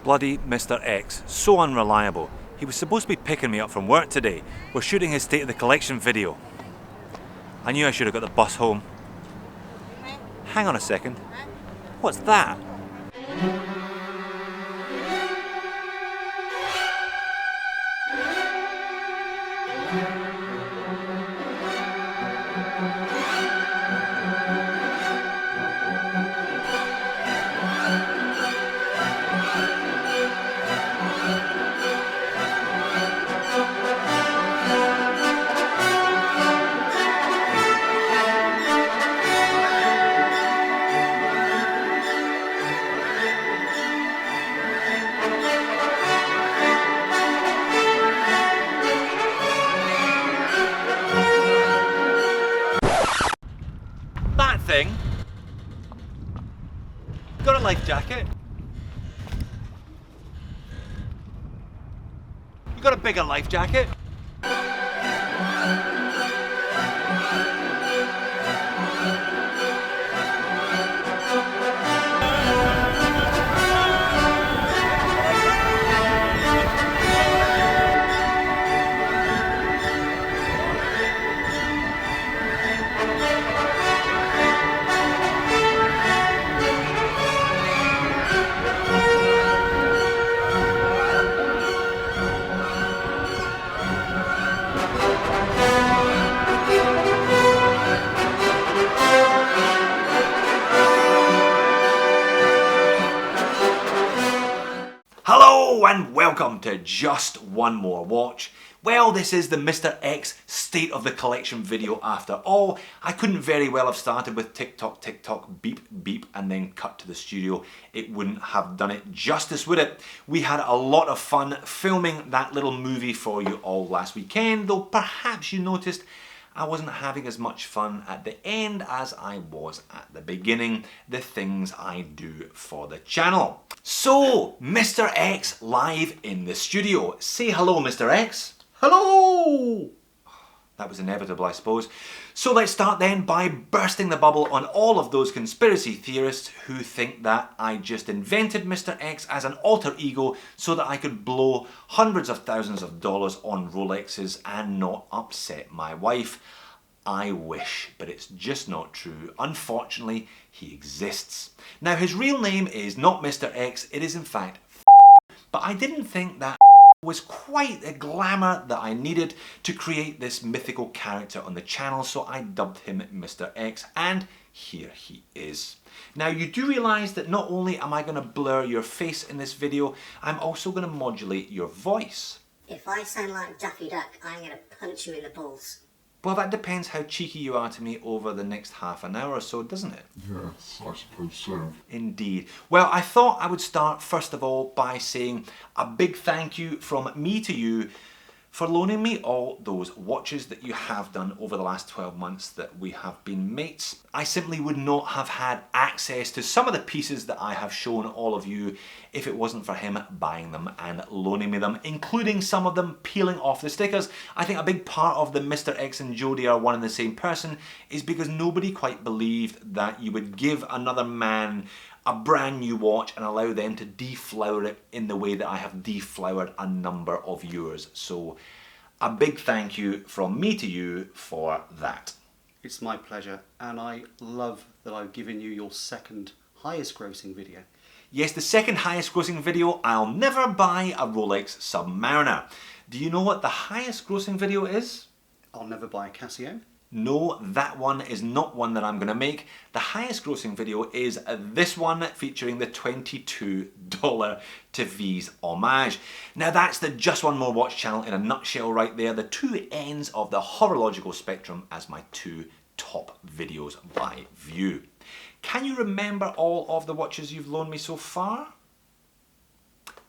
Bloody Mr. X, so unreliable. He was supposed to be picking me up from work today. We're shooting his State of the Collection video. I knew I should have got the bus home. Hang on a second. What's that? That thing? Got a life jacket? You got a bigger life jacket? Hello and welcome to Just One More Watch. Well, this is the Mr. X State of the Collection video after all. I couldn't very well have started with TikTok, beep, beep, and then cut to the studio. It wouldn't have done it justice, would it? We had a lot of fun filming that little movie for you all last weekend, though perhaps you noticed I wasn't having as much fun at the end as I was at the beginning, the things I do for the channel. So, Mr. X live in the studio. Say hello, Mr. X. Hello! That was inevitable, I suppose. So let's start then by bursting the bubble on all of those conspiracy theorists who think that I just invented Mr. X as an alter ego so that I could blow hundreds of thousands of dollars on Rolexes and not upset my wife. I wish, but it's just not true. Unfortunately, he exists. Now, his real name is not Mr. X, it is in fact but I didn't think that was quite the glamour that I needed to create this mythical character on the channel, so I dubbed him Mr. X, and here he is. Now, you do realise that not only am I going to blur your face in this video, I'm also going to modulate your voice. If I sound like Daffy Duck, I'm going to punch you in the balls. Well, that depends how cheeky you are to me over the next half an hour or so, doesn't it? Yes, I suppose so. Indeed. Well, I thought I would start first of all by saying a big thank you from me to you for loaning me all those watches that you have done over the last 12 months that we have been mates. I simply would not have had access to some of the pieces that I have shown all of you if it wasn't for him buying them and loaning me them, including some of them peeling off the stickers. I think a big part of the Mr. X and Jody are one and the same person is because nobody quite believed that you would give another man a brand new watch and allow them to deflower it in the way that I have deflowered a number of yours. So a big thank you from me to you for that. It's my pleasure, and I love that I've given you your second highest grossing video. Yes, the second highest grossing video, I'll never buy a Rolex Submariner. Do you know what the highest grossing video is? I'll never buy a Casio. No, that one is not one that I'm going to make. The highest grossing video is this one featuring the $22 TV's homage. Now that's the Just One More Watch channel in a nutshell right there. The two ends of the horological spectrum as my two top videos by view. Can you remember all of the watches you've loaned me so far?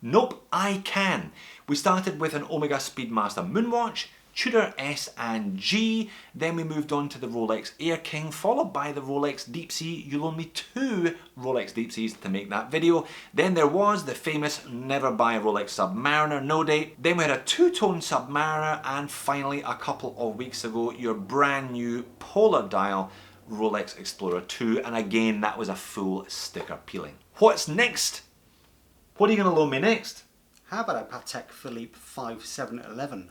Nope, I can. We started with an Omega Speedmaster Moonwatch, Tudor S and G, then we moved on to the Rolex Air King, followed by the Rolex Deep Sea. You loaned me two Rolex Deep Seas to make that video. Then there was the famous never buy a Rolex Submariner, no date. Then we had a two-tone Submariner, and finally a couple of weeks ago your brand new Polar Dial Rolex Explorer 2, and again that was a full sticker peeling. What's next? What are you going to loan me next? How about a Patek Philippe 5711?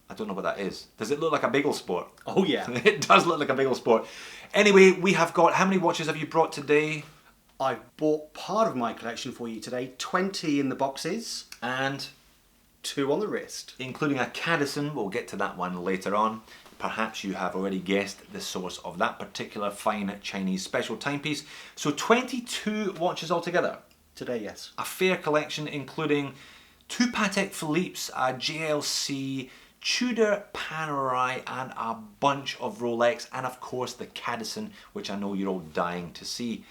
I don't know what that is. Does it look like a bagel sport? Oh yeah. It does look like a bagel sport. Anyway, we have got, how many watches have you brought today? I've bought part of my collection for you today. 20 in the boxes. And 2 on the wrist. including a Cadison, we'll get to that one later on. Perhaps you have already guessed the source of that particular fine Chinese special timepiece. So 22 watches altogether. Today, yes. A fair collection including 2 Patek Philippe's, a JLC, Tudor Panerai and a bunch of Rolex, and of course the Cadison, which I know you're all dying to see.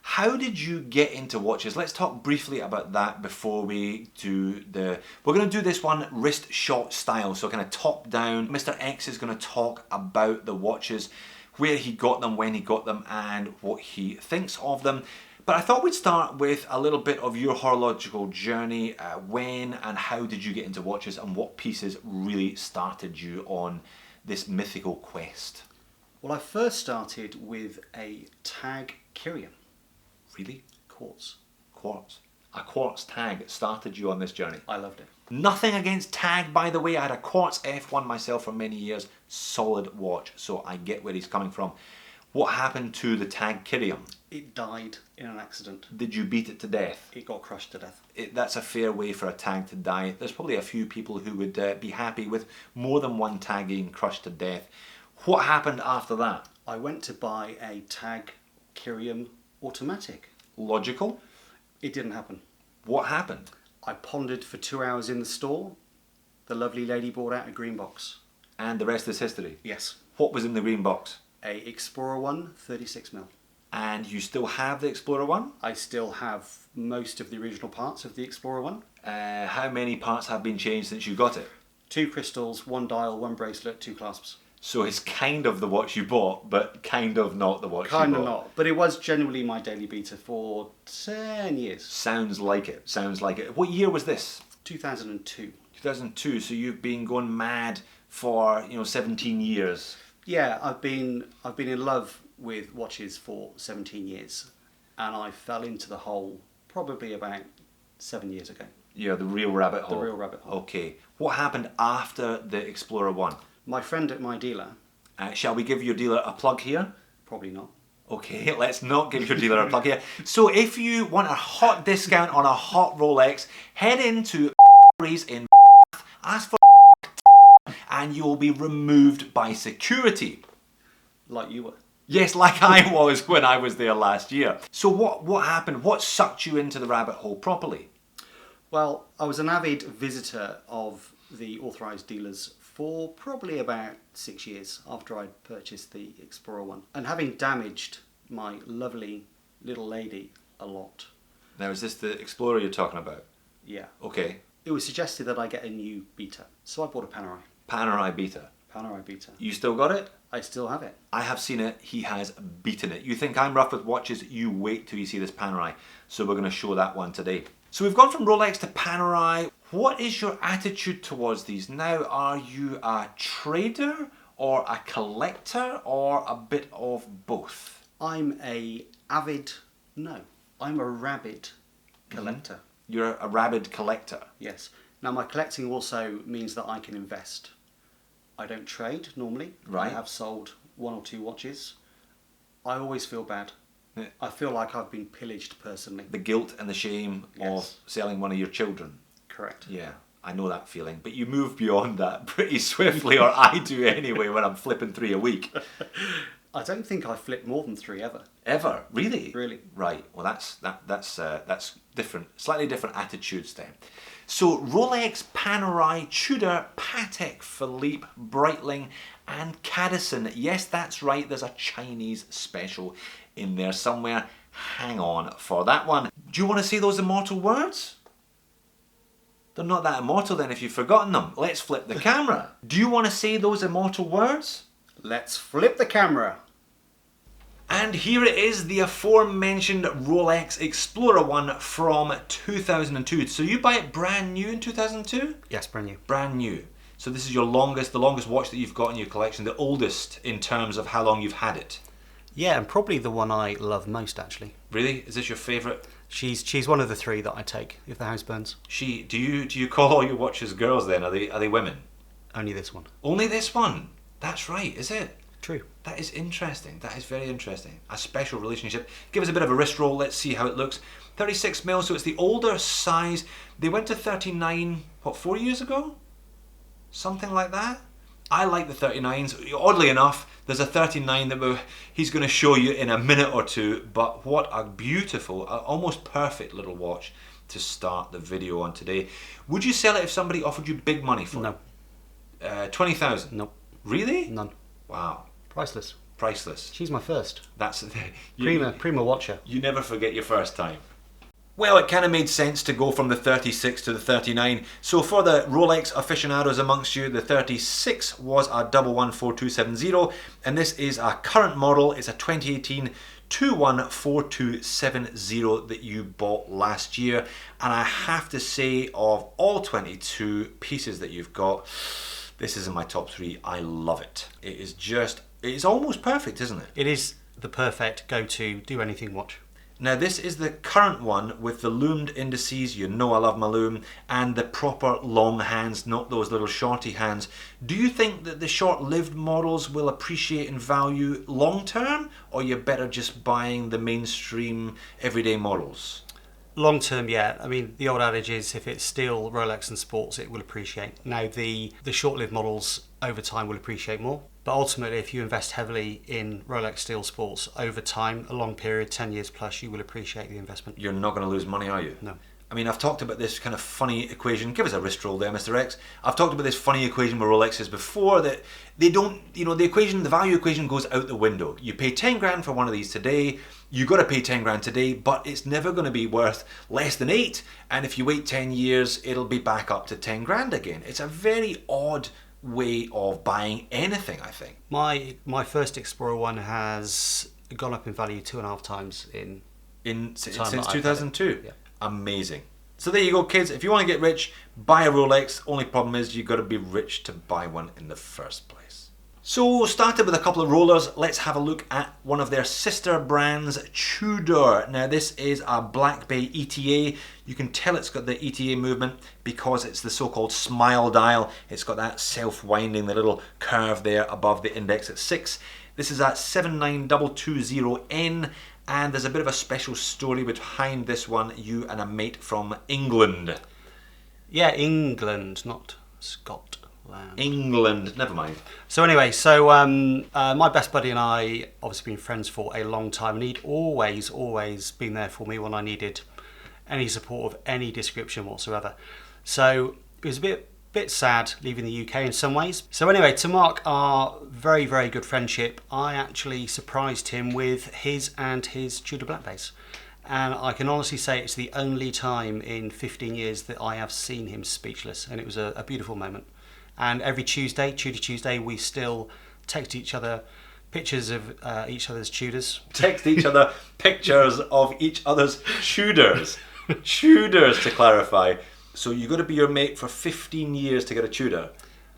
How did you get into watches? Let's talk briefly about that before we do we're going to do this one wrist shot style, so kind of top down. Mr. X is going to talk about the watches, where he got them, when he got them, and what he thinks of them. But I thought we'd start with a little bit of your horological journey. When and how did you get into watches, and what pieces really started you on this mythical quest? Well, I first started with a Tag Kyrian Really? quartz. Quartz. A quartz tag started you on this journey. I loved it. Nothing against Tag, by the way. I had a quartz F1 myself for many years. Solid watch, so I get where he's coming from. What happened to the Tag Kyrian? It died in an accident. Did you beat it to death? It got crushed to death. That's a fair way for a tag to die. There's probably a few people who would be happy with more than one tag being crushed to death. What happened after that? I went to buy a Tag Kyrian automatic. Logical. It didn't happen. What happened? I pondered for 2 hours in the store. The lovely lady brought out a green box. And the rest is history. Yes. What was in the green box? A Explorer 1 36mm. And you still have the Explorer 1? I still have most of the original parts of the Explorer 1. How many parts have been changed since you got it? 2 crystals, 1 dial, 1 bracelet, 2 clasps. So it's kind of the watch you bought, but kind of not the watch you bought. Kind of not, but it was genuinely my daily beater for 10 years. Sounds like it, sounds like it. What year was this? 2002. 2002, so you've been going mad for, 17 years. Yeah, I've been in love with watches for 17 years, and I fell into the hole probably about 7 years ago. Yeah, the real rabbit hole. The real rabbit hole. Okay. What happened after the Explorer 1? My friend at my dealer, Shall we give your dealer a plug here? probably not. Okay, let's not give your dealer a plug here. So if you want a hot discount on a hot Rolex, head into in ask for and you will be removed by security. Like you were. Yes, like I was when I was there last year. So what happened? What sucked you into the rabbit hole properly? Well, I was an avid visitor of the authorised dealers for probably about 6 years after I'd purchased the Explorer 1. And having damaged my lovely little lady a lot. Now, is this the Explorer you're talking about? Yeah. Okay. It was suggested that I get a new beater. So I bought a Panerai. Panerai Beta. Panerai beater. You still got it? I still have it. I have seen it. He has beaten it. You think I'm rough with watches? You wait till you see this Panerai. So we're going to show that one today. So we've gone from Rolex to Panerai. What is your attitude towards these now? Are you a trader or a collector or a bit of both? I'm a rabid collector. You're a rabid collector. Yes. Now my collecting also means that I can invest. I don't trade normally. Right. I have sold 1 or 2 watches. I always feel bad. Yeah. I feel like I've been pillaged personally. The guilt and the shame Yes. of selling one of your children. Correct. Yeah, I know that feeling. But you move beyond that pretty swiftly, or I do anyway, when I'm flipping 3 a week. I don't think I flipped more than 3 ever. Ever? Really? Really. Right. Well, that's different. Slightly different attitudes then. So Rolex, Panerai, Tudor, Patek Philippe, Breitling, and Cadison. Yes, that's right. There's a Chinese special in there somewhere. Hang on for that one. Do you want to say those immortal words? They're not that immortal then if you've forgotten them. Let's flip the camera. Do you want to say those immortal words? Let's flip the camera. And here it is, the aforementioned Rolex Explorer 1 from 2002. So you buy it brand new in 2002? Yes, brand new. Brand new. So this is your longest, the longest watch that you've got in your collection, the oldest in terms of how long you've had it. Yeah, and probably the one I love most actually. Really? Is this your favourite? She's one of the three that I take if the house burns. Do you call all your watches girls then? Are they women? Only this one. Only this one? That's right, is it? True. That is interesting. That is very interesting. A special relationship. Give us a bit of a wrist roll. Let's see how it looks. 36 mil, so it's the older size. They went to 39, 4 years ago? Something like that. I like the 39s. Oddly enough, there's a 39 that he's going to show you in a minute or two, but what a beautiful, almost perfect little watch to start the video on today. Would you sell it if somebody offered you big money for No. it? 20,000? No. Really? None. Wow. Priceless. Priceless. She's my first. That's Prima watcher. You never forget your first time. Well, it kind of made sense to go from the 36 to the 39. So for the Rolex aficionados amongst you, the 36 was a 114270, and this is a current model. It's a 2018 214270 that you bought last year. And I have to say, of all 22 pieces that you've got, this is in my top 3. I love it. It's almost perfect, isn't it? It is the perfect go-to do anything watch. Now this is the current one with the loomed indices, you know I love my loom, and the proper long hands, not those little shorty hands. Do you think that the short-lived models will appreciate in value long term, or you're better just buying the mainstream everyday models? Long term, yeah. I mean, the old adage is if it's still Rolex and sports, it will appreciate. Now, the short-lived models over time will appreciate more. But ultimately, if you invest heavily in Rolex Steel Sports over time, a long period, 10 years plus, you will appreciate the investment. You're not going to lose money, are you? No. I mean, I've talked about this kind of funny equation. Give us a wrist roll there, Mr. X. I've talked about this funny equation with Rolexes before that they don't, the value equation goes out the window. You pay 10 grand for one of these today, you got to pay 10 grand today, but it's never going to be worth less than 8. And if you wait 10 years, it'll be back up to 10 grand again. It's a very odd way of buying anything, I think. My first Explorer one has gone up in value 2.5 times since that I've had it. 2002. Yeah. Amazing. So there you go, kids. If you want to get rich, buy a Rolex. Only problem is you've got to be rich to buy one in the first place. So started with a couple of rollers. Let's have a look at one of their sister brands, Tudor. Now this is a Black Bay ETA. You can tell it's got the ETA movement because it's the so-called smile dial. It's got that self-winding, the little curve there above the index at 6. This is at 79220N. And there's a bit of a special story behind this one, you and a mate from England. Yeah, England, not Scotland. England, never mind. So anyway, my best buddy and I obviously been friends for a long time, and he'd always been there for me when I needed any support of any description whatsoever. So it was a bit sad leaving the UK in some ways. So anyway, to mark our very, very good friendship, I actually surprised him with his Tudor Black Bays. And I can honestly say it's the only time in 15 years that I have seen him speechless, and it was a beautiful moment. And every Tuesday, Tudor Tuesday, we still text each other pictures of each other's Tudors. Text each other pictures of each other's Tudors. Tudors, to clarify. So you got to be your mate for 15 years to get a Tudor.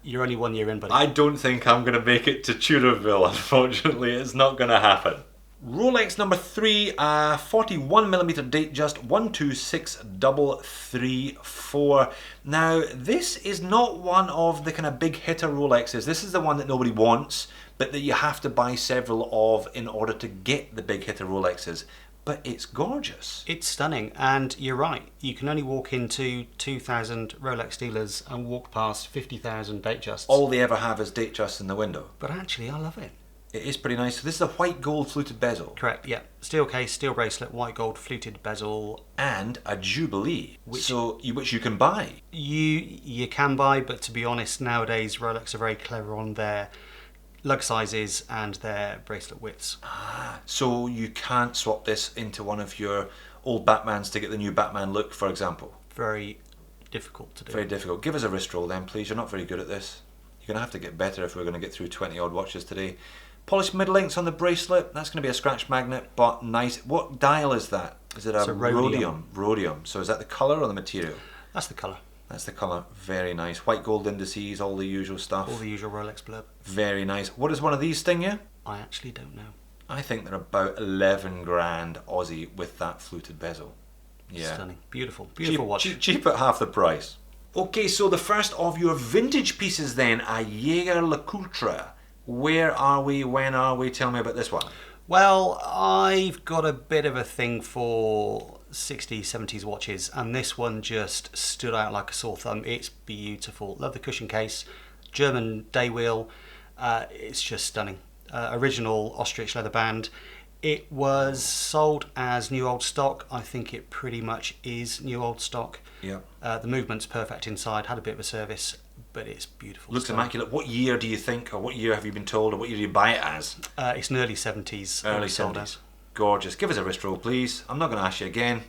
You're only 1 year in, buddy. I don't think I'm going to make it to Tudorville, unfortunately. It's not going to happen. Rolex number 3, 41mm date just 126334. Now, this is not one of the kind of big hitter Rolexes. This is the one that nobody wants, but that you have to buy several of in order to get the big hitter Rolexes. But it's gorgeous. It's stunning, and you're right. You can only walk into 2,000 Rolex dealers and walk past 50,000 date justs. All they ever have is date justs in the window. But actually, I love it. It is pretty nice. So this is a white gold fluted bezel. Correct, yeah. Steel case, steel bracelet, white gold fluted bezel. And a Jubilee, which you can buy. You can buy, but to be honest, nowadays Rolex are very clever on their lug sizes and their bracelet widths. So you can't swap this into one of your old Batmans to get the new Batman look, for example. Very difficult to do. Very difficult. Give us a wrist roll then, please. You're not very good at this. You're going to have to get better if we're going to get through 20 odd watches today. Polished mid links on the bracelet. That's going to be a scratch magnet, but nice. What dial is that? Is it a rhodium? Rhodium. So is that the colour or the material? That's the colour. That's the colour. Very nice. White gold indices, all the usual stuff. All the usual Rolex blurb. Very nice. What does one of these sting you? I actually don't know. I think they're about 11 grand Aussie with that fluted bezel. Yeah. Stunning. Beautiful. Beautiful watch. Cheap at half the price. Okay, so the first of your vintage pieces then, a Jaeger LeCoultre. Where are we? When are we? Tell me about this one. Well, I've got a bit of a thing for 60s, 70s watches, and this one just stood out like a sore thumb. It's beautiful. Love the cushion case. German day wheel. It's just stunning. Original ostrich leather band. It was sold as new old stock. I think it pretty much is new old stock. Yeah. The movement's perfect inside. Had a bit of a service, but it's beautiful. Looks stuff. immaculate. What year do you think, or what year have you been told, or what year do you buy it as? It's an early 70s. Early sold 70s. as. Gorgeous. Give us a wrist roll, please. I'm not going to ask you again.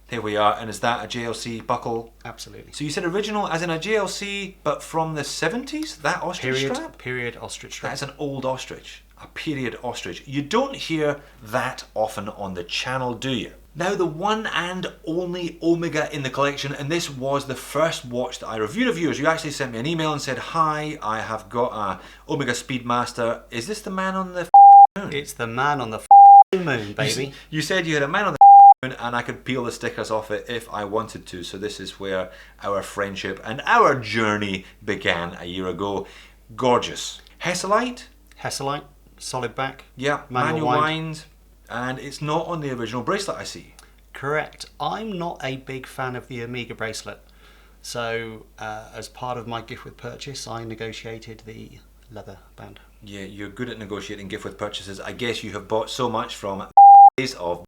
There we are. And is that a JLC buckle? Absolutely. So you said original as in a JLC, but from the 70s? That ostrich strap? Period ostrich strap. That's an old ostrich. A period ostrich. You don't hear that often on the channel, do you? Now, the one and only Omega in the collection, and this was the first watch that I reviewed of yours. You actually sent me an email and said, "Hi, I have got a Omega Speedmaster. Is this the man on the moon?" It's the man on the moon, baby. You said you had a man on the moon and I could peel the stickers off it if I wanted to. So this is where our friendship and our journey began a year ago. Gorgeous. Hesalite? Hesalite, solid back. Yeah, manual wind. And it's not on the original bracelet, I see. Correct. I'm not a big fan of the Omega bracelet. So, as part of my gift with purchase, I negotiated the leather band. Yeah, you're good at negotiating gift with purchases. I guess you have bought so much from of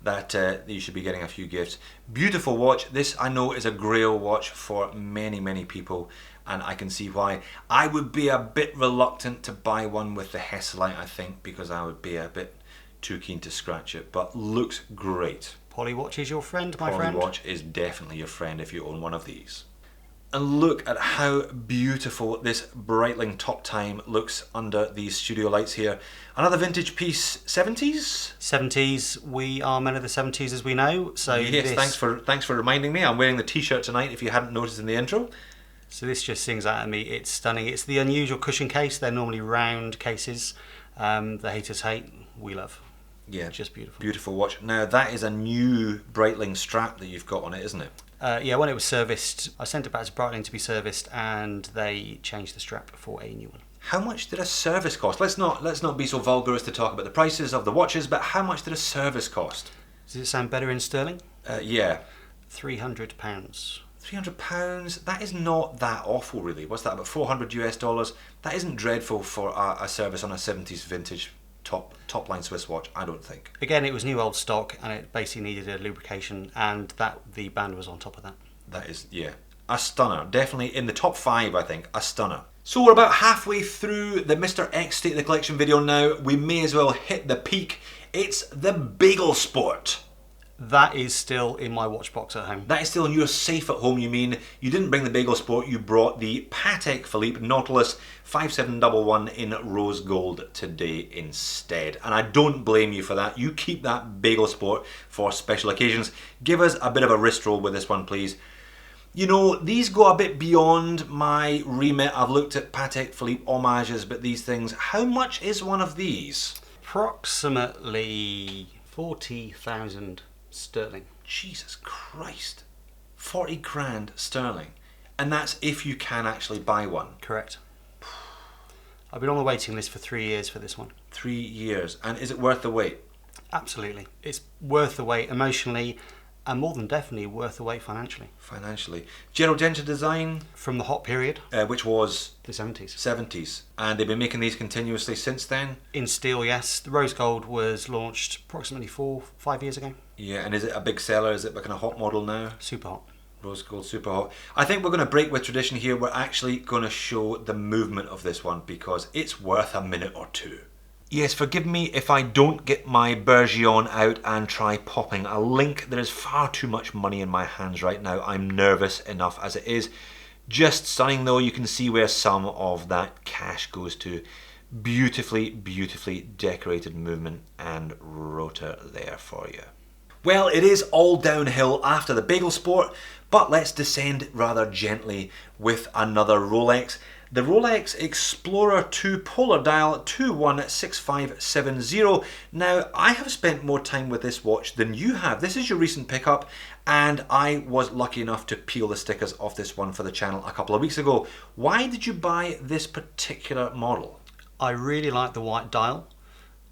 that you should be getting a few gifts. Beautiful watch. This, I know, is a grail watch for many, many people, and I can see why. I would be a bit reluctant to buy one with the Hesalite, I think, because I would be a bit too keen to scratch it, but looks great. Polywatch is your friend, my friend. Polywatch is definitely your friend if you own one of these. And look at how beautiful this Breitling Top Time looks under these studio lights here. Another vintage piece, 70s? 70s. We are men of the 70s, as we know. So yes, thanks for reminding me. I'm wearing the t-shirt tonight, if you hadn't noticed in the intro. So this just sings out at me. It's stunning. It's the unusual cushion case. They're normally round cases. The haters hate. We love. Yeah, just beautiful. Beautiful watch. Now that is a new Breitling strap that you've got on it, isn't it? Yeah, when it was serviced, I sent it back to Breitling to be serviced, and they changed the strap for a new one. How much did a service cost? Let's not be so vulgar as to talk about the prices of the watches, but how much did a service cost? Does it sound better in sterling? Yeah. £300. £300? That is not that awful, really. What's that, about $400 US? That isn't dreadful for a service on a 70s vintage top line Swiss watch, I don't think. Again, it was new old stock, and it basically needed a lubrication, and the band was on top of that. That is, yeah, a stunner. Definitely in the top 5, I think, a stunner. So we're about halfway through the Mr. X State of the Collection video now. We may as well hit the peak. It's the Bagel Sport. That is still in my watch box at home. That is still in your safe at home, you mean? You didn't bring the Bagel Sport, you brought the Patek Philippe Nautilus 5711 in rose gold today instead. And I don't blame you for that. You keep that Bagel Sport for special occasions. Give us a bit of a wrist roll with this one, please. You know, these go a bit beyond my remit. I've looked at Patek Philippe homages, but these things, how much is one of these? Approximately 40,000 sterling. Jesus Christ. 40 grand sterling. And that's if you can actually buy one. Correct. I've been on the waiting list for 3 years for this one. 3 years. And is it worth the wait? Absolutely. It's worth the wait emotionally, and more than definitely worth the wait financially. Financially. Gerald Genscher design. From the hot period. Which was? The 70s. 70s. And they've been making these continuously since then? In steel, yes. The rose gold was launched approximately 4-5 years ago. Yeah, and is it a big seller? Is it like a hot model now? Super hot. Rose gold, super hot. I think we're going to break with tradition here. We're actually going to show the movement of this one because it's worth a minute or two. Yes, forgive me if I don't get my Bergeon out and try popping a link. There is far too much money in my hands right now. I'm nervous enough as it is. Just stunning though. You can see where some of that cash goes to. Beautifully, beautifully decorated movement and rotor there for you. Well, it is all downhill after the Bagel Sport, but let's descend rather gently with another Rolex. the Rolex Explorer 2 Polar Dial 216570. Now, I have spent more time with this watch than you have. This is your recent pickup, and I was lucky enough to peel the stickers off this one for the channel a couple of weeks ago. Why did you buy this particular model? I really like the white dial.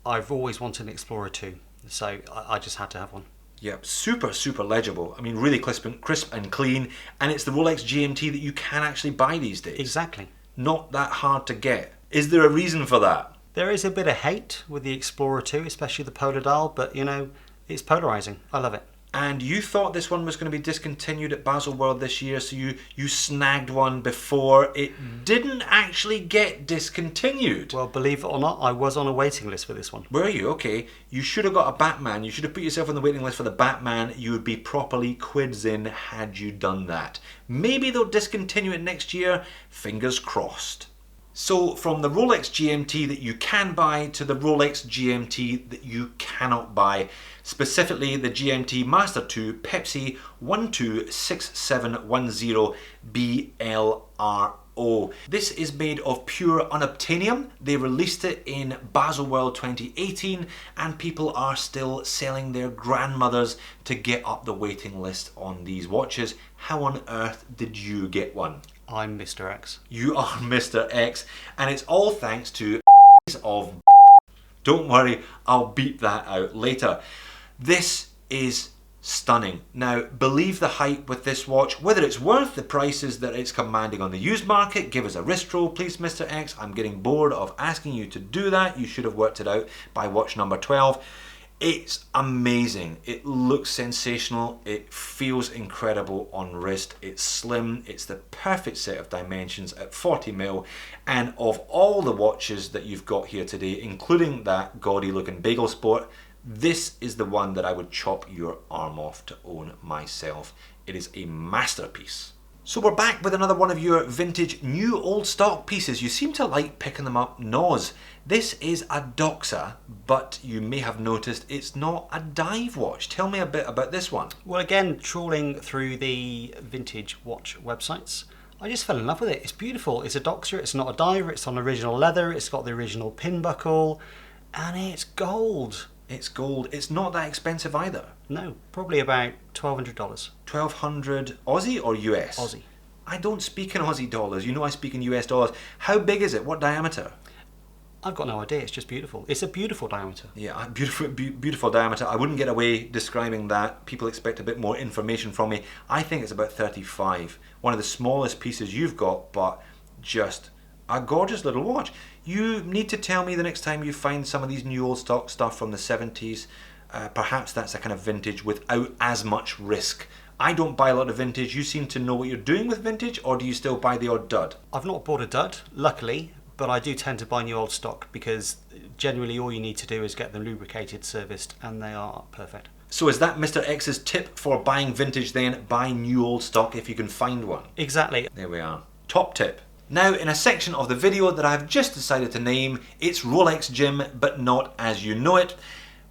I've always wanted an Explorer 2, so I just had to have one. Yep, super legible. I mean, really crisp and clean, and it's the Rolex GMT that you can actually buy these days. Exactly. Not that hard to get. Is there a reason for that? There is a bit of hate with the Explorer 2, especially the Polar Dial, but you know, it's polarizing. I love it. And you thought this one was going to be discontinued at Baselworld this year, so you snagged one before it didn't actually get discontinued. Well, believe it or not, I was on a waiting list for this one. Were you? Okay. You should have got a Batman. You should have put yourself on the waiting list for the Batman. You would be properly quids in had you done that. Maybe they'll discontinue it next year. Fingers crossed. So from the Rolex GMT that you can buy to the Rolex GMT that you cannot buy, specifically the GMT Master 2 Pepsi 126710 BLRO. This is made of pure unobtainium. They released it in Baselworld 2018 and people are still selling their grandmothers to get up the waiting list on these watches. How on earth did you get one? I'm Mr. X. You are Mr. X, and it's all thanks to of. Don't worry, I'll beep that out later. This is stunning. Now, believe the hype with this watch. Whether it's worth the prices that it's commanding on the used market, give us a wrist roll, please, Mr. X. I'm getting bored of asking you to do that. You should have worked it out by watch number 12. It's amazing. It looks sensational. It feels incredible on wrist. It's slim. It's the perfect set of dimensions at 40mm. And of all the watches that you've got here today, including that gaudy looking Bagel Sport, this is the one that I would chop your arm off to own myself. It is a masterpiece. So we're back with another one of your vintage new old stock pieces. You seem to like picking them up, Noz. This is a Doxa, but you may have noticed it's not a dive watch. Tell me a bit about this one. Well, again, trawling through the vintage watch websites, I just fell in love with it. It's beautiful. It's a Doxa, it's not a diver, it's on original leather, it's got the original pin buckle, and it's gold. It's gold. It's not that expensive either. No, probably about $1,200. 1,200 Aussie or US? Aussie. I don't speak in Aussie dollars. You know I speak in US dollars. How big is it? What diameter? I've got no idea. It's just beautiful. It's a beautiful diameter. Yeah, beautiful diameter. I wouldn't get away describing that. People expect a bit more information from me. I think it's about 35. One of the smallest pieces you've got, but just a gorgeous little watch. You need to tell me the next time you find some of these new old stock stuff from the 70s. Perhaps that's a kind of vintage without as much risk. I don't buy a lot of vintage. You seem to know what you're doing with vintage, or do you still buy the odd dud? I've not bought a dud, luckily, but I do tend to buy new old stock because generally all you need to do is get them lubricated, serviced, and they are perfect. So is that Mr. X's tip for buying vintage then? Buy new old stock if you can find one. Exactly. There we are. Top tip. Now, in a section of the video that I've just decided to name, it's Rolex Gym, but not as you know it.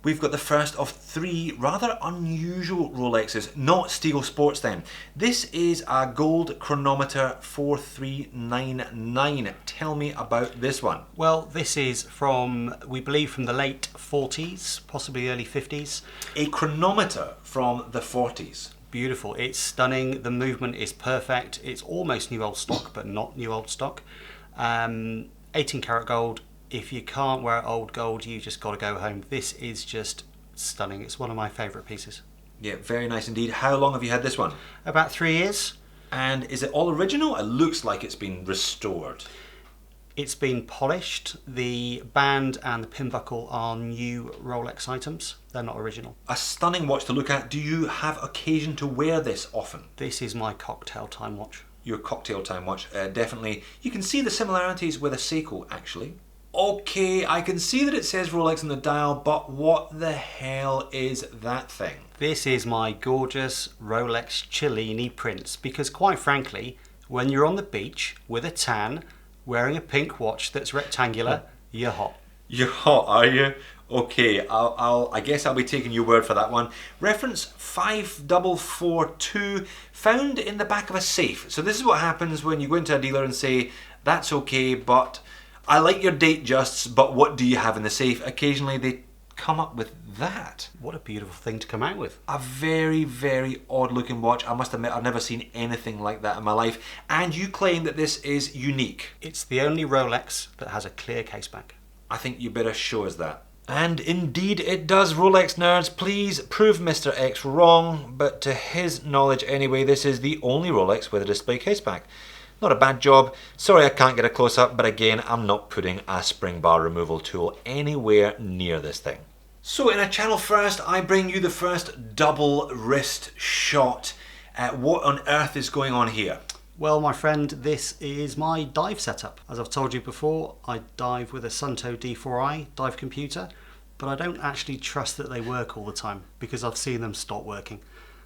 We've got the first of three rather unusual Rolexes, not Steel Sports then. This is a gold chronometer 4399. Tell me about this one. Well, this is from, we believe, from the late 40s, possibly early 50s. A chronometer from the 40s. Beautiful. It's stunning. The movement is perfect. It's almost new old stock, but not new old stock. 18 karat gold. If you can't wear old gold, you just got to go home. This is just stunning. It's one of my favourite pieces. Yeah, very nice indeed. How long have you had this one? About 3 years. And is it all original? It looks like it's been restored. It's been polished. The band and the pin buckle are new Rolex items. They're not original. A stunning watch to look at. Do you have occasion to wear this often? This is my cocktail time watch. Your cocktail time watch, definitely. You can see the similarities with a Seiko, actually. Okay, I can see that it says Rolex on the dial, but what the hell is that thing? This is my gorgeous Rolex Cellini Prince, because quite frankly, when you're on the beach with a tan, wearing a pink watch that's rectangular, you're hot. You're hot, are you? Okay, I guess I'll be taking your word for that one. Reference 5442, found in the back of a safe. So this is what happens when you go into a dealer and say, That's okay, but I like your Datejusts, but what do you have in the safe? Occasionally they come up with that. What a beautiful thing to come out with. A very, very odd looking watch. I must admit, I've never seen anything like that in my life. And you claim that this is unique. It's the only Rolex that has a clear case back. I think you better show us that. And indeed it does, Rolex nerds. Please prove Mr. X wrong, but to his knowledge anyway, this is the only Rolex with a display case back. Not a bad job. Sorry I can't get a close up, but again, I'm not putting a spring bar removal tool anywhere near this thing. So in a channel first, I bring you the first double wrist shot. What on earth is going on here? Well, my friend, this is my dive setup. As I've told you before, I dive with a Sunto D4i dive computer, but I don't actually trust that they work all the time because I've seen them stop working.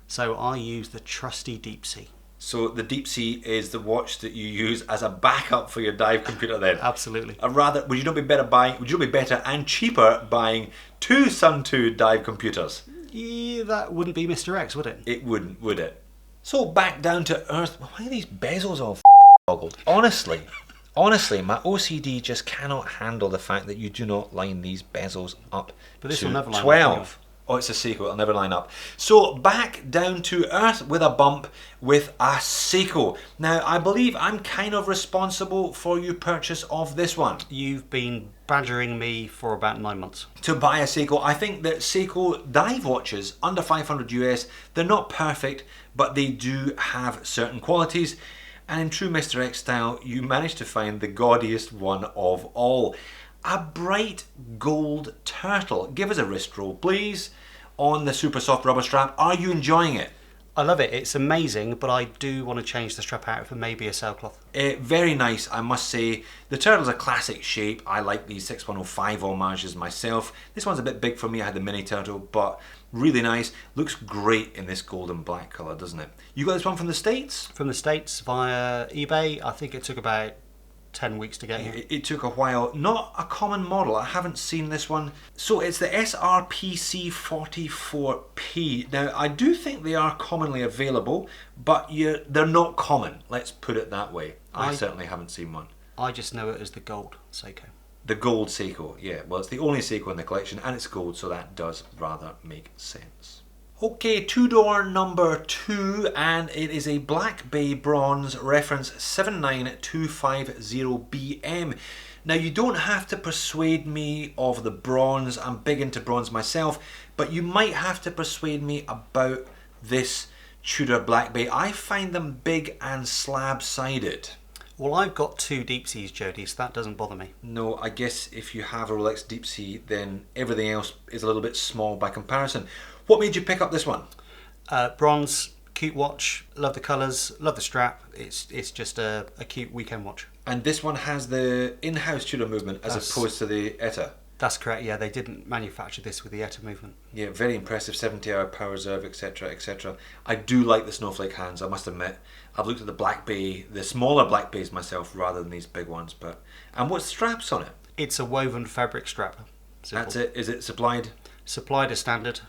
So I use the trusty Deep Sea. So the Deep Sea is the watch that you use as a backup for your dive computer then? Absolutely. Would you not be better and cheaper buying two Sun2 dive computers? Yeah, that wouldn't be Mr. X, would it? It wouldn't, would it? So back down to earth. Why are these bezels all boggled? Honestly, my OCD just cannot handle the fact that you do not line these bezels up. But this to will never line up, 12. Oh, it's a Seiko, it'll never line up. So back down to earth with a bump with a Seiko. Now, I believe I'm kind of responsible for your purchase of this one. You've been badgering me for about 9 months. To buy a Seiko, I think that Seiko dive watches under 500 US, they're not perfect, but they do have certain qualities. And in true Mr. X style, you managed to find the gaudiest one of all. A bright gold turtle. Give us a wrist roll, please, on the super soft rubber strap. Are you enjoying it? I love it. It's amazing, but I do want to change the strap out for maybe a sailcloth. Very nice, I must say. The turtle's a classic shape. I like these 6105 homages myself. This one's a bit big for me. I had the mini turtle, but really nice. Looks great in this gold and black colour, doesn't it? You got this one from the States? From the States via eBay. I think it took about 10 weeks to get here. It took a while. Not a common model. I haven't seen this one. So it's the SRPC 44P. Now, I do think they are commonly available, but they're not common. Let's put it that way. I certainly haven't seen one. I just know it as the gold Seiko. The gold Seiko, yeah. Well, it's the only Seiko in the collection, and it's gold, so that does rather make sense. Okay, two-door number 2, and it is a Black Bay bronze, reference 79250BM. Now, you don't have to persuade me of the bronze. I'm big into bronze myself, but you might have to persuade me about this Tudor Black Bay. I find them big and slab-sided. Well, I've got 2 Deep Seas, Jody, so that doesn't bother me. No, I guess if you have a Rolex Deep Sea, then everything else is a little bit small by comparison. What made you pick up this one? Bronze, cute watch, love the colours, love the strap. It's just a cute weekend watch. And this one has the in-house Tudor movement as opposed to the ETA. That's correct, yeah, they didn't manufacture this with the ETA movement. Yeah, very impressive, 70-hour power reserve, etc, etc. I do like the snowflake hands, I must admit. I've looked at the Black Bay, the smaller Black Bays myself rather than these big ones. And what straps on it? It's a woven fabric strap. Simple. That's it. Is it supplied? Supplied as standard.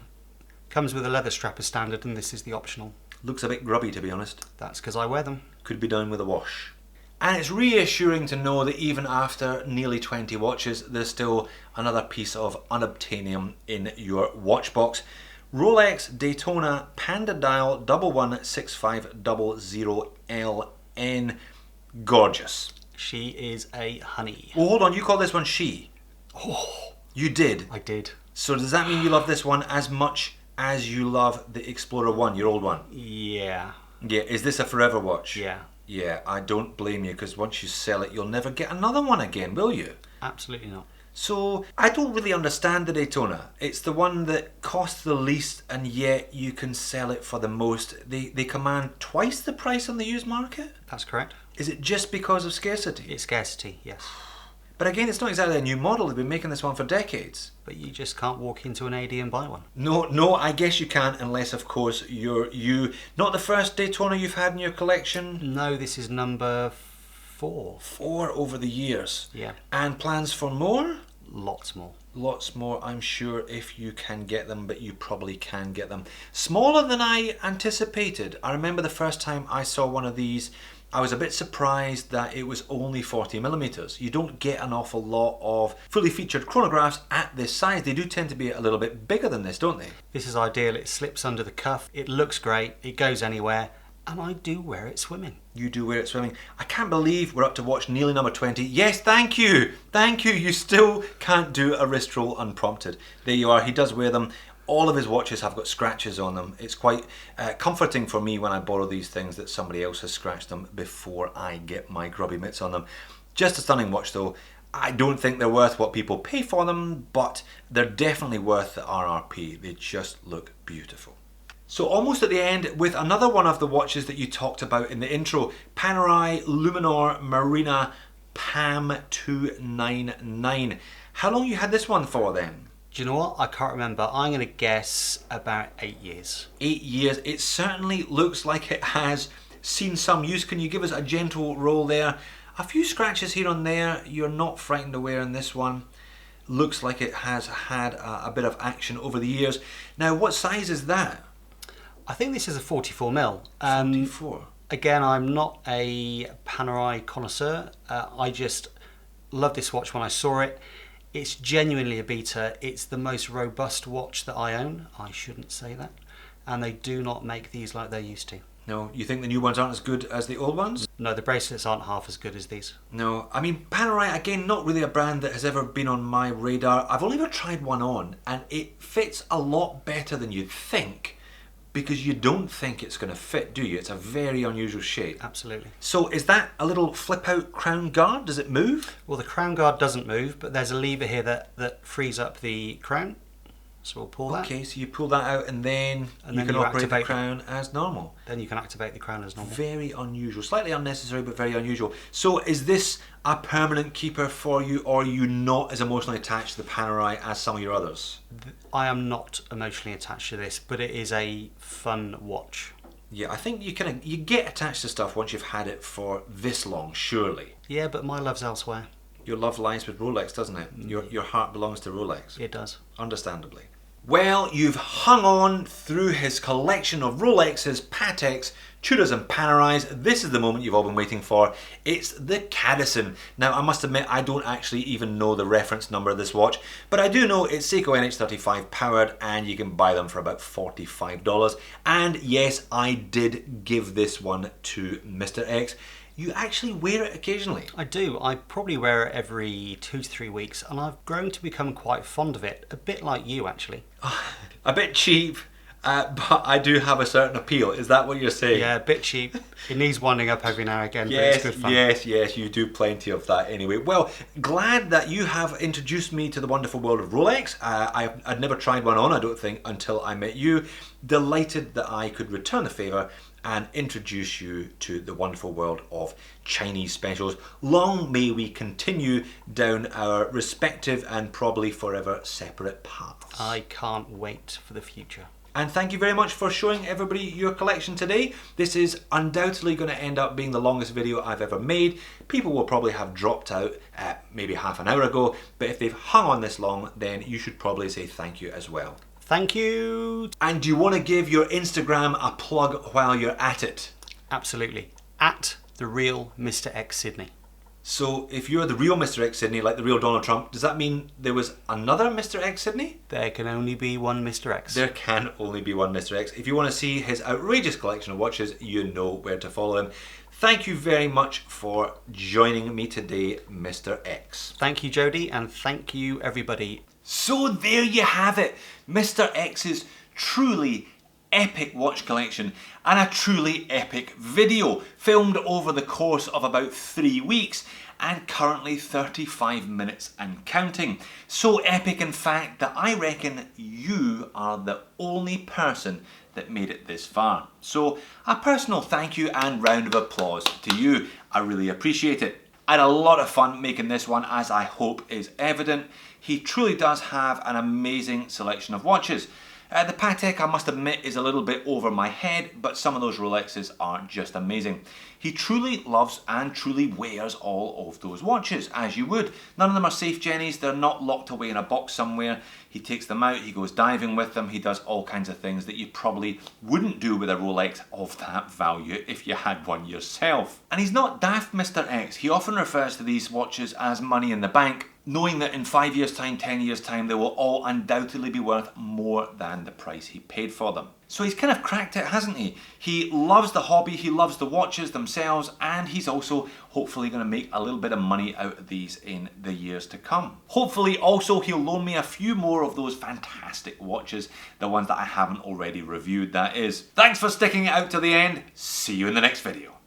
Comes with a leather strap as standard, and this is the optional. Looks a bit grubby, to be honest. That's because I wear them. Could be done with a wash. And it's reassuring to know that even after nearly 20 watches, there's still another piece of unobtainium in your watch box. Rolex Daytona Panda Dial 116500LN. Gorgeous. She is a honey. Oh, hold on, you call this one she? Oh, you did? I did. So does that mean you love this one as much as you love the Explorer 1, your old one? Yeah. Yeah, is this a forever watch? Yeah. Yeah, I don't blame you, because once you sell it, you'll never get another one again, will you? Absolutely not. So, I don't really understand the Daytona. It's the one that costs the least, and yet you can sell it for the most. They command twice the price on the used market? That's correct. Is it just because of scarcity? It's scarcity, yes. But again, it's not exactly a new model. They've been making this one for decades. But you just can't walk into an AD and buy one. No, I guess you can't, unless, of course, you're not the first Daytona you've had in your collection. No, this is number 4. 4 over the years. Yeah. And plans for more? Lots more. Lots more, I'm sure, if you can get them, but you probably can get them. Smaller than I anticipated. I remember the first time I saw one of these, I was a bit surprised that it was only 40mm. You don't get an awful lot of fully featured chronographs at this size. They do tend to be a little bit bigger than this, don't they? This is ideal. It slips under the cuff. It looks great. It goes anywhere. And I do wear it swimming. You do wear it swimming. I can't believe we're up to watch nearly number 20. Yes, thank you. Thank you. You still can't do a wrist roll unprompted. There you are. He does wear them. All of his watches have got scratches on them. It's quite comforting for me when I borrow these things that somebody else has scratched them before I get my grubby mitts on them. Just a stunning watch though. I don't think they're worth what people pay for them, but they're definitely worth the RRP. They just look beautiful. So almost at the end with another one of the watches that you talked about in the intro, Panerai Luminor Marina PAM 299. How long you had this one for then? Do you know what? I can't remember. I'm going to guess about 8 years. 8 years. It certainly looks like it has seen some use. Can you give us a gentle roll there? A few scratches here and there. You're not frightened of wearing this one. Looks like it has had a bit of action over the years. Now, what size is that? I think this is a 44mm. 44. Again, I'm not a Panerai connoisseur. I just loved this watch when I saw it. It's genuinely a beater. It's the most robust watch that I own. I shouldn't say that. And they do not make these like they used to. No, you think the new ones aren't as good as the old ones? No, the bracelets aren't half as good as these. No, I mean Panerai, again, not really a brand that has ever been on my radar. I've only ever tried one on and it fits a lot better than you'd think, because you don't think it's going to fit, do you? It's a very unusual shape. Absolutely. So is that a little flip out crown guard? Does it move? Well, the crown guard doesn't move, but there's a lever here that frees up the crown. So we'll pull that. Okay, so you pull that out and then you can operate the crown as normal. Then you can activate the crown as normal. Very unusual. Slightly unnecessary, but very unusual. So is this a permanent keeper for you, or are you not as emotionally attached to the Panerai as some of your others? I am not emotionally attached to this, but it is a fun watch. Yeah, I think you get attached to stuff once you've had it for this long, surely. Yeah, but my love's elsewhere. Your love lies with Rolex, doesn't it? Your heart belongs to Rolex. It does. Understandably. Well, you've hung on through his collection of Rolexes, Pateks, Tudors and Panerais. This is the moment you've all been waiting for. It's the Cadison. Now, I must admit, I don't actually even know the reference number of this watch, but I do know it's Seiko NH35 powered and you can buy them for about $45. And yes, I did give this one to Mr. X. You actually wear it occasionally. I do. I probably wear it every 2 to 3 weeks, and I've grown to become quite fond of it. A bit like you, actually. A bit cheap, but I do have a certain appeal. Is that what you're saying? Yeah, a bit cheap. It needs winding up every now and again, Yes, but it's good fun. yes, you do plenty of that anyway. Well, glad that you have introduced me to the wonderful world of Rolex. I'd never tried one on, I don't think, until I met you. Delighted that I could return the favour and introduce you to the wonderful world of Chinese specials. Long may we continue down our respective and probably forever separate paths. I can't wait for the future. And thank you very much for showing everybody your collection today. This is undoubtedly going to end up being the longest video I've ever made. People will probably have dropped out maybe half an hour ago, but if they've hung on this long, then you should probably say thank you as well. Thank you. And do you want to give your Instagram a plug while you're at it? Absolutely. At the real Mr. X Sydney. So if you're the real Mr. X Sydney, like the real Donald Trump, does that mean there was another Mr. X Sydney? There can only be one Mr. X. There can only be one Mr. X. If you want to see his outrageous collection of watches, you know where to follow him. Thank you very much for joining me today, Mr. X. Thank you, Jody, and thank you, everybody. So there you have it, Mr. X's truly epic watch collection and a truly epic video filmed over the course of about 3 weeks and currently 35 minutes and counting. So epic in fact that I reckon you are the only person that made it this far. So a personal thank you and round of applause to you. I really appreciate it. I had a lot of fun making this one, as I hope is evident. He truly does have an amazing selection of watches. The Patek, I must admit, is a little bit over my head, but some of those Rolexes are just amazing. He truly loves and truly wears all of those watches, as you would. None of them are safe jennies, they're not locked away in a box somewhere. He takes them out, he goes diving with them, he does all kinds of things that you probably wouldn't do with a Rolex of that value if you had one yourself. And he's not daft, Mr. X. He often refers to these watches as money in the bank, knowing that in 5 years' time, 10 years' time, they will all undoubtedly be worth more than the price he paid for them. So he's kind of cracked it, hasn't he? He loves the hobby, he loves the watches themselves, and he's also hopefully going to make a little bit of money out of these in the years to come. Hopefully also he'll loan me a few more of those fantastic watches, the ones that I haven't already reviewed, that is. Thanks for sticking it out to the end. See you in the next video.